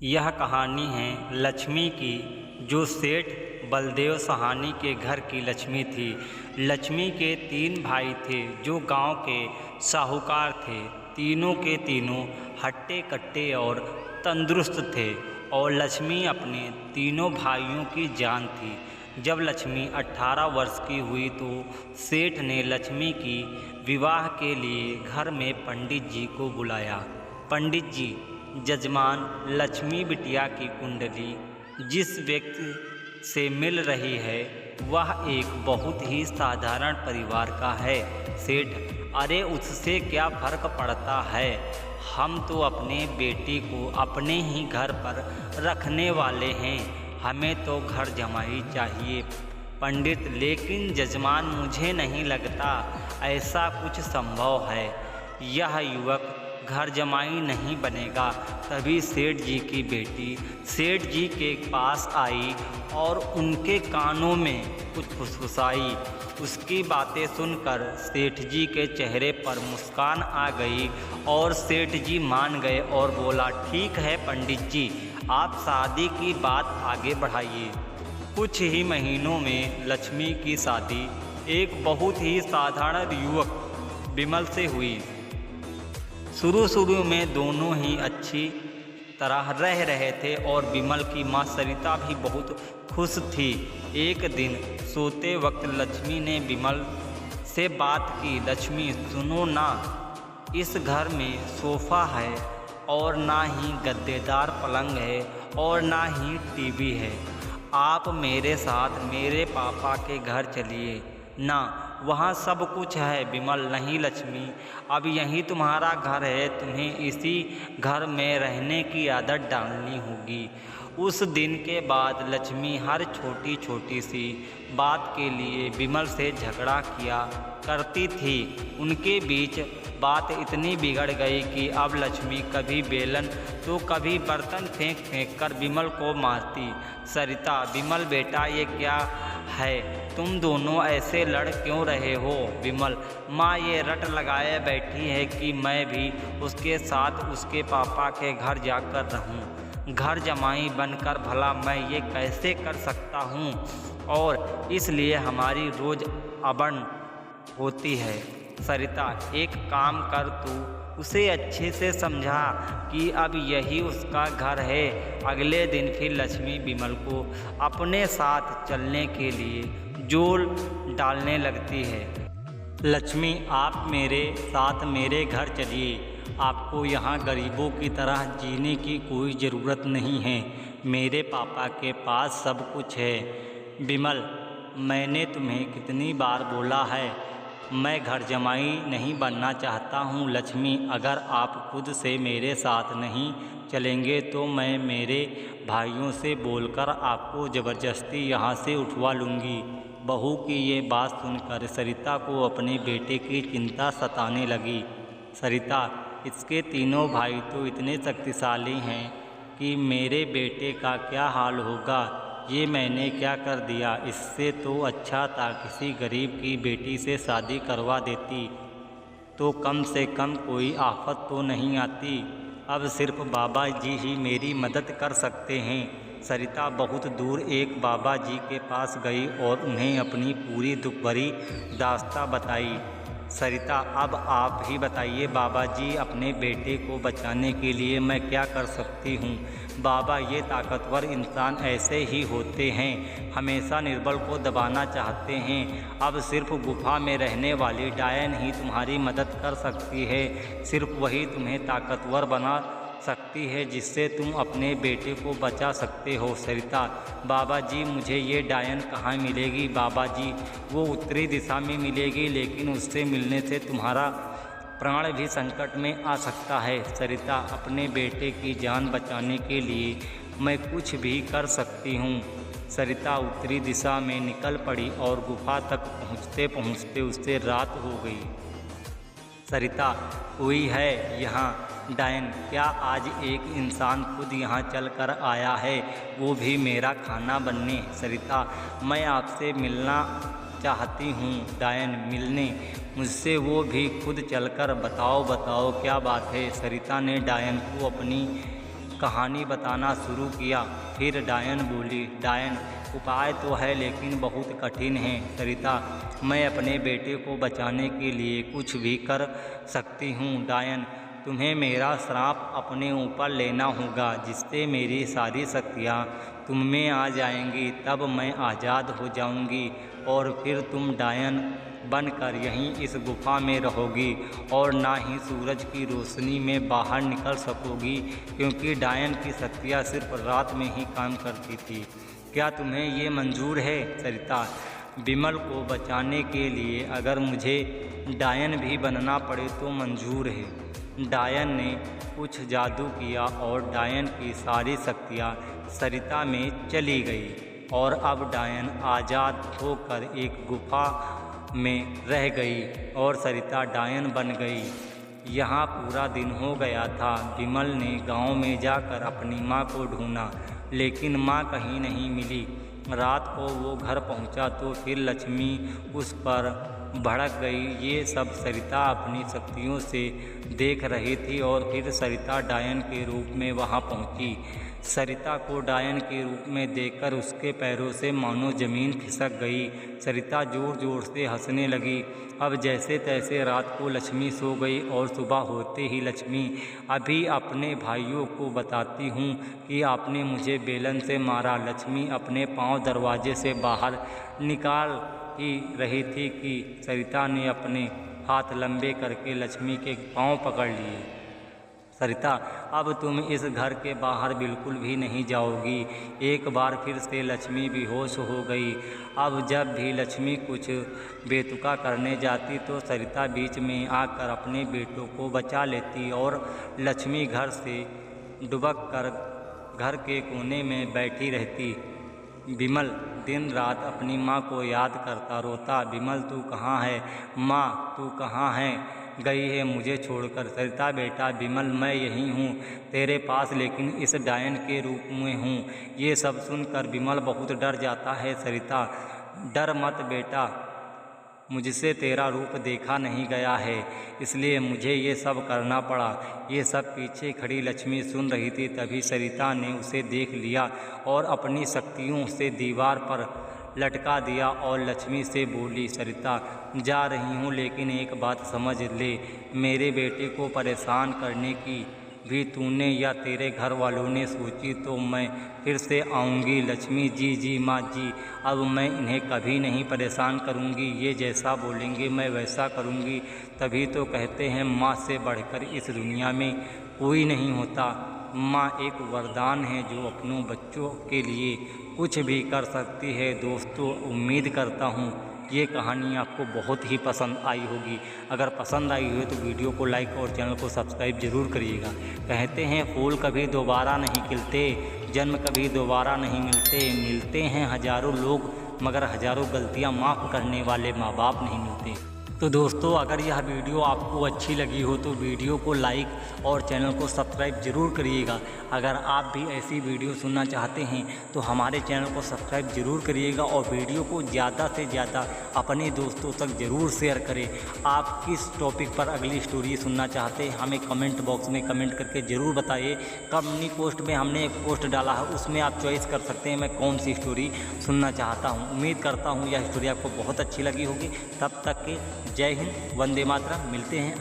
यह कहानी है लक्ष्मी की, जो सेठ बलदेव सहानी के घर की लक्ष्मी थी। लक्ष्मी के 3 भाई थे जो गांव के साहूकार थे। तीनों के तीनों हट्टे कट्टे और तंदुरुस्त थे और लक्ष्मी अपने तीनों भाइयों की जान थी। जब लक्ष्मी 18 वर्ष की हुई तो सेठ ने लक्ष्मी की विवाह के लिए घर में पंडित जी को बुलाया। पंडित जी, जजमान, लक्ष्मी बिटिया की कुंडली जिस व्यक्ति से मिल रही है वह एक बहुत ही साधारण परिवार का है। सेठ: अरे उससे क्या फ़र्क पड़ता है, हम तो अपने बेटी को अपने ही घर पर रखने वाले हैं, हमें तो घर जमाई चाहिए। पंडित: लेकिन जजमान, मुझे नहीं लगता ऐसा कुछ संभव है, यह युवक घर जमाई नहीं बनेगा। तभी सेठ जी की बेटी सेठ जी के पास आई और उनके कानों में कुछ फुसफुसाई। उसकी बातें सुनकर सेठ जी के चेहरे पर मुस्कान आ गई और सेठ जी मान गए और बोला, ठीक है पंडित जी, आप शादी की बात आगे बढ़ाइए। कुछ ही महीनों में लक्ष्मी की शादी एक बहुत ही साधारण युवक विमल से हुई। शुरू में दोनों ही अच्छी तरह रह रहे थे और विमल की माँ सरिता भी बहुत खुश थी। एक दिन सोते वक्त लक्ष्मी ने विमल से बात की, लक्ष्मी सुनो ना, इस घर में सोफ़ा है और ना ही गद्देदार पलंग है और ना ही टीवी है। आप मेरे साथ मेरे पापा के घर चलिए ना, वहाँ सब कुछ है। विमल: नहीं लक्ष्मी, अब यही तुम्हारा घर है, तुम्हें इसी घर में रहने की आदत डालनी होगी। उस दिन के बाद लक्ष्मी हर छोटी छोटी सी बात के लिए विमल से झगड़ा किया करती थी। उनके बीच बात इतनी बिगड़ गई कि अब लक्ष्मी कभी बेलन तो कभी बर्तन फेंक फेंक कर विमल को मारती। सरिता: विमल बेटा, ये क्या है, तुम दोनों ऐसे लड़ क्यों रहे हो? विमल: माँ ये रट लगाए बैठी है कि मैं भी उसके साथ उसके पापा के घर जाकर रहूं। घर जमाई बनकर भला मैं ये कैसे कर सकता हूँ, और इसलिए हमारी रोज़ अबन होती है। सरिता: एक काम कर, तू उसे अच्छे से समझा कि अब यही उसका घर है। अगले दिन फिर लक्ष्मी विमल को अपने साथ चलने के लिए जोर डालने लगती है। लक्ष्मी, आप मेरे साथ मेरे घर चलिए, आपको यहाँ गरीबों की तरह जीने की कोई ज़रूरत नहीं है, मेरे पापा के पास सब कुछ है। विमल: मैंने तुम्हें कितनी बार बोला है, मैं घर जमाई नहीं बनना चाहता हूँ। लक्ष्मी: अगर आप खुद से मेरे साथ नहीं चलेंगे तो मैं मेरे भाइयों से बोलकर आपको ज़बरदस्ती यहाँ से उठवा लूँगी। बहू की ये बात सुनकर सरिता को अपने बेटे की चिंता सताने लगी। सरिता: इसके तीनों भाई तो इतने शक्तिशाली हैं कि मेरे बेटे का क्या हाल होगा, ये मैंने क्या कर दिया, इससे तो अच्छा था किसी गरीब की बेटी से शादी करवा देती तो कम से कम कोई आफत तो नहीं आती। अब सिर्फ बाबा जी ही मेरी मदद कर सकते हैं। सरिता बहुत दूर एक बाबा जी के पास गई और उन्हें अपनी पूरी दुख भरी दास्तां बताई। सरिता: अब आप ही बताइए बाबा जी, अपने बेटे को बचाने के लिए मैं क्या कर सकती हूँ? बाबा, ये ताकतवर इंसान ऐसे ही होते हैं, हमेशा निर्बल को दबाना चाहते हैं। अब सिर्फ गुफा में रहने वाली डायन ही तुम्हारी मदद कर सकती है, सिर्फ वही तुम्हें ताकतवर बना सकती है जिससे तुम अपने बेटे को बचा सकते हो। सरिता: बाबा जी, मुझे ये डायन कहाँ मिलेगी? बाबा जी, वो उत्तरी दिशा में मिलेगी, लेकिन उससे मिलने से तुम्हारा प्राण भी संकट में आ सकता है। सरिता: अपने बेटे की जान बचाने के लिए मैं कुछ भी कर सकती हूँ। सरिता उत्तरी दिशा में निकल पड़ी और गुफा तक पहुँचते पहुँचते उससे रात हो गई। सरिता: कोई है यहाँ? डायन: क्या आज एक इंसान खुद यहाँ चल कर आया है, वो भी मेरा खाना बनने? सरिता: मैं आपसे मिलना चाहती हूँ। डायन: मिलने? मुझसे वो भी खुद चलकर? बताओ बताओ क्या बात है। सरिता ने डायन को अपनी कहानी बताना शुरू किया। फिर डायन बोली, डायन उपाय तो है लेकिन बहुत कठिन है सरिता। मैं अपने बेटे को बचाने के लिए कुछ भी कर सकती हूँ। डायन, तुम्हें मेरा श्राप अपने ऊपर लेना होगा जिससे मेरी सारी शक्तियाँ तुम में आ जाएंगी। तब मैं आज़ाद हो जाऊंगी और फिर तुम डायन बनकर यहीं इस गुफा में रहोगी और ना ही सूरज की रोशनी में बाहर निकल सकोगी, क्योंकि डायन की शक्तियाँ सिर्फ रात में ही काम करती थी। क्या तुम्हें ये मंजूर है सरिता? विमल को बचाने के लिए अगर मुझे डायन भी बनना पड़े तो मंजूर है। डायन ने कुछ जादू किया और डायन की सारी शक्तियाँ सरिता में चली गई और अब डायन आज़ाद होकर एक गुफा में रह गई और सरिता डायन बन गई। यहाँ पूरा दिन हो गया था। विमल ने गांव में जाकर अपनी माँ को ढूंढा लेकिन माँ कहीं नहीं मिली। रात को वो घर पहुँचा तो फिर लक्ष्मी उस पर भड़क गई। ये सब सरिता अपनी शक्तियों से देख रही थी और फिर सरिता डायन के रूप में वहाँ पहुँची। सरिता को डायन के रूप में देखकर उसके पैरों से मानो ज़मीन खिसक गई। सरिता ज़ोर ज़ोर से हंसने लगी। अब जैसे तैसे रात को लक्ष्मी सो गई और सुबह होते ही लक्ष्मी, अभी अपने भाइयों को बताती हूँ कि आपने मुझे बेलन से मारा। लक्ष्मी अपने पाँव दरवाजे से बाहर निकाल ही रही थी कि सरिता ने अपने हाथ लंबे करके लक्ष्मी के पाँव पकड़ लिए। सरिता, अब तुम इस घर के बाहर बिल्कुल भी नहीं जाओगी। एक बार फिर से लक्ष्मी बेहोश हो गई। अब जब भी लक्ष्मी कुछ बेतुका करने जाती तो सरिता बीच में आकर अपने बेटों को बचा लेती और लक्ष्मी घर से दुबक कर घर के कोने में बैठी रहती। विमल दिन रात अपनी माँ को याद करता रोता। विमल तू कहाँ है? माँ तू कहाँ है? गई है मुझे छोड़कर। सरिता बेटा विमल, मैं यहीं हूँ तेरे पास, लेकिन इस डायन के रूप में हूँ। ये सब सुनकर विमल बहुत डर जाता है। सरिता, डर मत बेटा, मुझसे तेरा रूप देखा नहीं गया है इसलिए मुझे ये सब करना पड़ा। ये सब पीछे खड़ी लक्ष्मी सुन रही थी। तभी सरिता ने उसे देख लिया और अपनी शक्तियों से दीवार पर लटका दिया और लक्ष्मी से बोली, सरिता जा रही हूँ लेकिन एक बात समझ ले, मेरे बेटे को परेशान करने की भी तूने या तेरे घर वालों ने सोची तो मैं फिर से आऊँगी। लक्ष्मी जी जी माँ जी, अब मैं इन्हें कभी नहीं परेशान करूँगी। ये जैसा बोलेंगे मैं वैसा करूँगी। तभी तो कहते हैं माँ से बढ़कर इस दुनिया में कोई नहीं होता। माँ एक वरदान है जो अपनों बच्चों के लिए कुछ भी कर सकती है। दोस्तों, उम्मीद करता हूँ ये कहानी आपको बहुत ही पसंद आई होगी। अगर पसंद आई हो तो वीडियो को लाइक और चैनल को सब्सक्राइब जरूर करिएगा। कहते हैं फूल कभी दोबारा नहीं खिलते, जन्म कभी दोबारा नहीं मिलते। मिलते हैं हज़ारों लोग मगर हज़ारों गलतियाँ माफ़ करने वाले माँ बाप नहीं मिलते। तो दोस्तों, अगर यह वीडियो आपको अच्छी लगी हो तो वीडियो को लाइक और चैनल को सब्सक्राइब जरूर करिएगा। अगर आप भी ऐसी वीडियो सुनना चाहते हैं तो हमारे चैनल को सब्सक्राइब जरूर करिएगा और वीडियो को ज़्यादा से ज़्यादा अपने दोस्तों तक ज़रूर शेयर करें। आप किस टॉपिक पर अगली स्टोरी सुनना चाहते हैं हमें कमेंट बॉक्स में कमेंट करके ज़रूर बताइए। कम्युनिटी पोस्ट में हमने एक पोस्ट डाला है, उसमें आप चॉइस कर सकते हैं मैं कौन सी स्टोरी सुनना चाहता हूँ। उम्मीद करता हूँ यह स्टोरी आपको बहुत अच्छी लगी होगी। तब तक के जय हिंद, वंदे मातरम। मिलते हैं